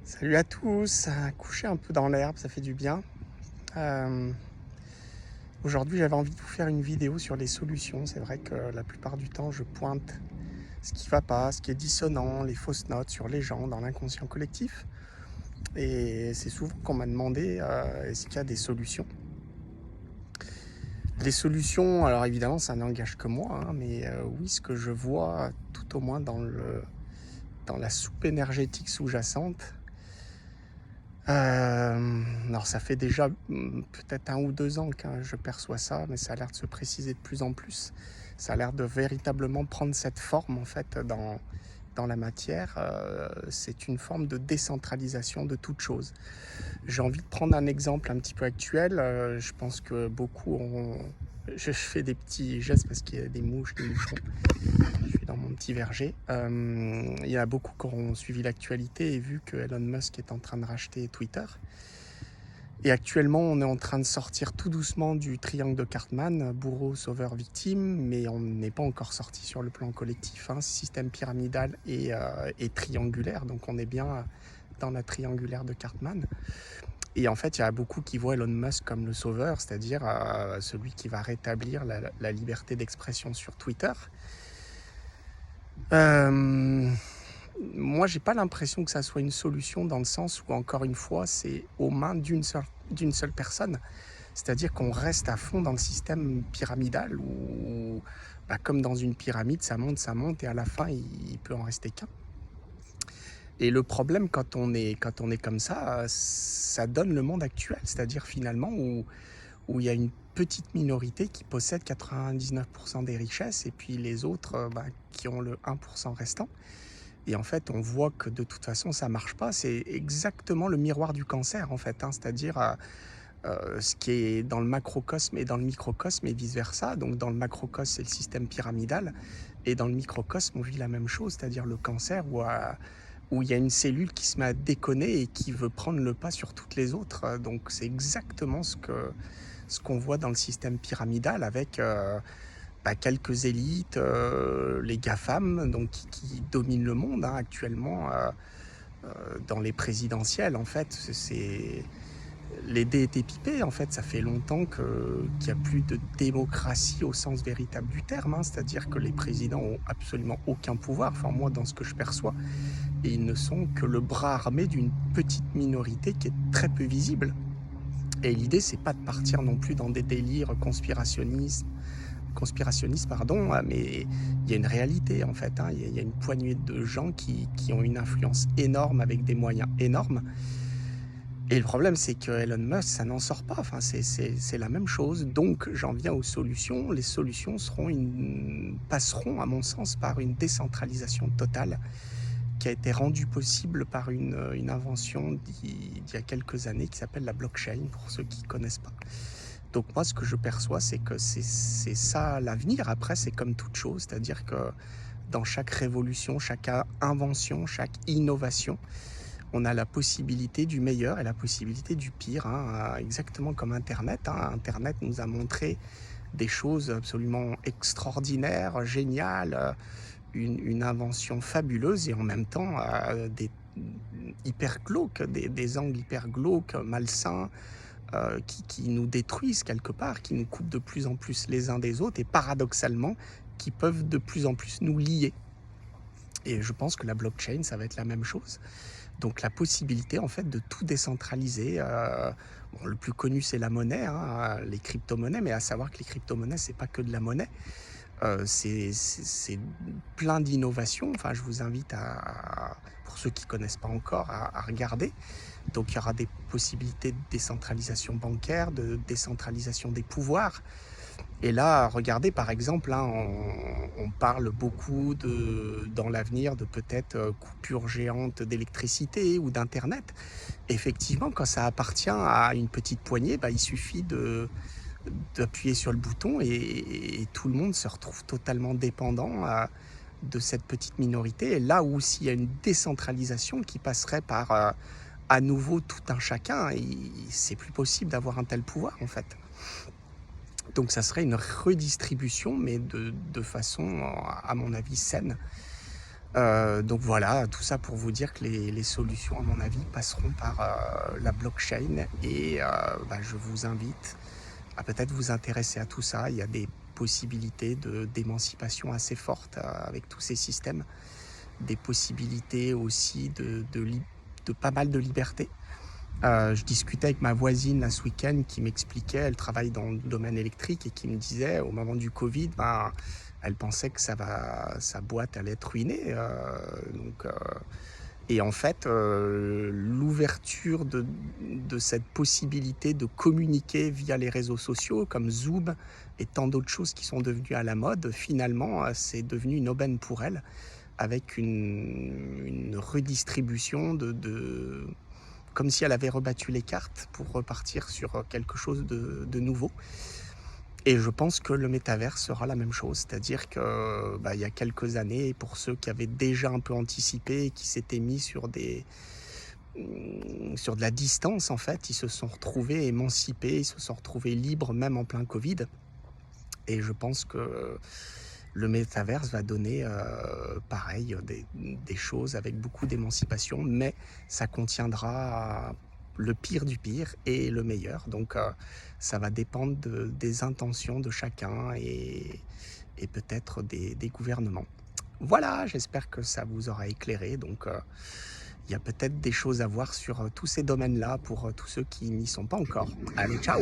Salut à tous, coucher un peu dans l'herbe, ça fait du bien. Euh, Aujourd'hui, j'avais envie de vous faire une vidéo sur les solutions. C'est vrai que la plupart du temps, je pointe ce qui va pas, ce qui est dissonant, les fausses notes sur les gens dans l'inconscient collectif. Et c'est souvent qu'on m'a demandé est-ce qu'il y a des solutions. Les solutions, alors évidemment, ça n'engage que moi, hein, mais oui, ce que je vois, tout au moins dans la soupe énergétique sous-jacente. Alors ça fait déjà peut-être 1 ou 2 ans que je perçois ça, mais ça a l'air de se préciser de plus en plus. Ça a l'air de véritablement prendre cette forme en fait dans la matière. C'est une forme de décentralisation de toute chose. J'ai envie de prendre un exemple un petit peu actuel. Je pense que beaucoup ont... Je fais des petits gestes parce qu'il y a des mouches, des moucherons. Je suis dans mon petit verger. Il y a beaucoup qui auront suivi l'actualité et vu que Elon Musk est en train de racheter Twitter. Et actuellement, on est en train de sortir tout doucement du triangle de Cartman, bourreau, sauveur, victime, mais on n'est pas encore sorti sur le plan collectif. Système pyramidal et triangulaire, donc on est bien dans la triangulaire de Cartman. Et en fait, il y a beaucoup qui voient Elon Musk comme le sauveur, c'est-à-dire celui qui va rétablir la liberté d'expression sur Twitter. Moi, j'ai pas l'impression que ça soit une solution dans le sens où, encore une fois, c'est aux mains d'une seule personne. C'est-à-dire qu'on reste à fond dans le système pyramidal où, comme dans une pyramide, ça monte et à la fin, il peut en rester qu'un. Et le problème quand on est comme ça donne le monde actuel, c'est-à-dire finalement où il y a une petite minorité qui possède 99% des richesses et puis les autres qui ont le 1% restant. Et en fait, on voit que de toute façon, ça marche pas. C'est exactement le miroir du cancer, en fait, c'est-à-dire ce qui est dans le macrocosme et dans le microcosme et vice-versa. Donc dans le macrocosme, c'est le système pyramidal. Et dans le microcosme, on vit la même chose, c'est-à-dire le cancer où il y a une cellule qui se met à déconner et qui veut prendre le pas sur toutes les autres. Donc c'est exactement ce qu'on voit dans le système pyramidal avec quelques élites, les GAFAM, donc qui dominent le monde actuellement dans les présidentielles. En fait, les dés étaient pipés. En fait, ça fait longtemps qu'il n'y a plus de démocratie au sens véritable du terme. C'est-à-dire que les présidents ont absolument aucun pouvoir. Enfin, moi, dans ce que je perçois, et ils ne sont que le bras armé d'une petite minorité qui est très peu visible. Et l'idée, c'est pas de partir non plus dans des délires conspirationnistes, mais il y a une réalité en fait. Il y a une poignée de gens qui ont une influence énorme avec des moyens énormes. Et le problème, c'est que Elon Musk, ça n'en sort pas. Enfin, c'est la même chose. Donc, j'en viens aux solutions. Les solutions passeront, à mon sens, par une décentralisation totale qui a été rendue possible par une invention d'il y a quelques années qui s'appelle la blockchain, pour ceux qui ne connaissent pas. Donc moi, ce que je perçois, c'est que c'est ça l'avenir. Après, c'est comme toute chose, c'est-à-dire que dans chaque révolution, chaque invention, chaque innovation, on a la possibilité du meilleur et la possibilité du pire, exactement comme Internet. Internet nous a montré des choses absolument extraordinaires, géniales, une invention fabuleuse et en même temps des hyper glauques, des angles hyper glauques, malsains, qui nous détruisent quelque part, qui nous coupent de plus en plus les uns des autres et paradoxalement qui peuvent de plus en plus nous lier. Et je pense que la blockchain, ça va être la même chose. Donc la possibilité en fait de tout décentraliser. Le plus connu c'est la monnaie, les crypto-monnaies, mais à savoir que les crypto-monnaies c'est pas que de la monnaie. C'est plein d'innovations. Enfin, je vous invite pour ceux qui ne connaissent pas encore, à regarder. Donc il y aura des possibilités de décentralisation bancaire, de décentralisation des pouvoirs. Et là, regardez par exemple, on parle beaucoup dans l'avenir de peut-être coupures géantes d'électricité ou d'internet. Effectivement, quand ça appartient à une petite poignée, il suffit d'appuyer sur le bouton et tout le monde se retrouve totalement dépendant de cette petite minorité. Et là où s'il y a une décentralisation qui passerait par à nouveau tout un chacun, c'est plus possible d'avoir un tel pouvoir en fait. Donc ça serait une redistribution, mais de façon, à mon avis, saine. Donc voilà, tout ça pour vous dire que les solutions, à mon avis, passeront par la blockchain et je vous invite à peut-être vous intéresser à tout ça. Il y a des possibilités d'émancipation assez fortes avec tous ces systèmes, des possibilités aussi de pas mal de liberté. Je discutais avec ma voisine là, ce week-end qui m'expliquait, elle travaille dans le domaine électrique et qui me disait au moment du Covid, elle pensait que sa boîte allait être ruinée. Et en fait, l'ouverture de cette possibilité de communiquer via les réseaux sociaux comme Zoom et tant d'autres choses qui sont devenues à la mode, finalement, c'est devenu une aubaine pour elle avec une redistribution comme si elle avait rebattu les cartes pour repartir sur quelque chose de nouveau. Et je pense que le métavers sera la même chose, c'est-à-dire que il y a quelques années, pour ceux qui avaient déjà un peu anticipé et qui s'étaient mis sur de la distance, en fait, ils se sont retrouvés émancipés, ils se sont retrouvés libres, même en plein Covid. Et je pense que le métaverse va donner, pareil, des choses avec beaucoup d'émancipation, mais ça contiendra le pire du pire et le meilleur. Donc, ça va dépendre des intentions de chacun et peut-être des gouvernements. Voilà, j'espère que ça vous aura éclairé. Donc, il y a peut-être des choses à voir sur tous ces domaines-là pour tous ceux qui n'y sont pas encore. Allez, ciao!